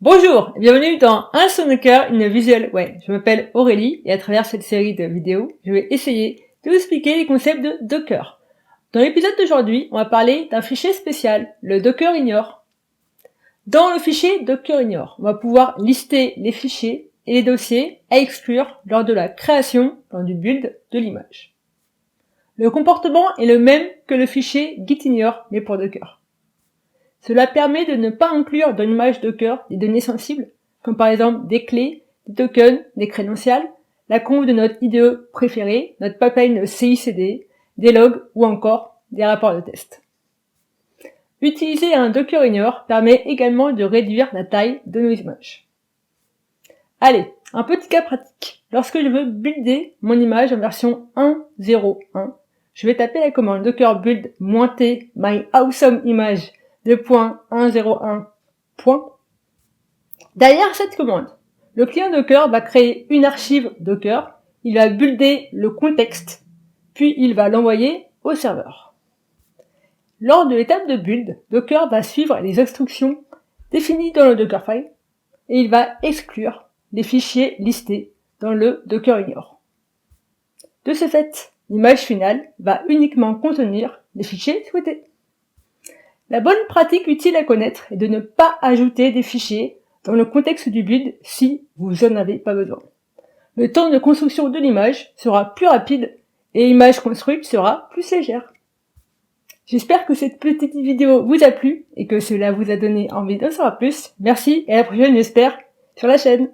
Bonjour et bienvenue dans Un son de cœur, une visual way. Je m'appelle Aurélie et à travers cette série de vidéos, je vais essayer de vous expliquer les concepts de Docker. Dans l'épisode d'aujourd'hui, on va parler d'un fichier spécial, le Docker Ignore. Dans le fichier Docker Ignore, on va pouvoir lister les fichiers et les dossiers à exclure lors de la création, lors du build de l'image. Le comportement est le même que le fichier gitignore, mais pour Docker. Cela permet de ne pas inclure dans l'image Docker des données sensibles, comme par exemple des clés, des tokens, des crédentials, la conf de notre IDE préférée, notre pipeline CI/CD, des logs ou encore des rapports de test. Utiliser un Docker Ignore permet également de réduire la taille de nos images. Allez, un petit cas pratique. Lorsque je veux builder mon image en version 1.0.1, je vais taper la commande docker build -t my awesome image 2.101. Derrière cette commande, le client Docker va créer une archive Docker, il va builder le contexte, puis il va l'envoyer au serveur. Lors de l'étape de build, Docker va suivre les instructions définies dans le Dockerfile et il va exclure les fichiers listés dans le Docker Ignore. De ce fait, l'image finale va uniquement contenir les fichiers souhaités. La bonne pratique utile à connaître est de ne pas ajouter des fichiers dans le contexte du build si vous n'en avez pas besoin. Le temps de construction de l'image sera plus rapide et l'image construite sera plus légère. J'espère que cette petite vidéo vous a plu et que cela vous a donné envie d'en savoir plus. Merci et à la prochaine, j'espère, sur la chaîne.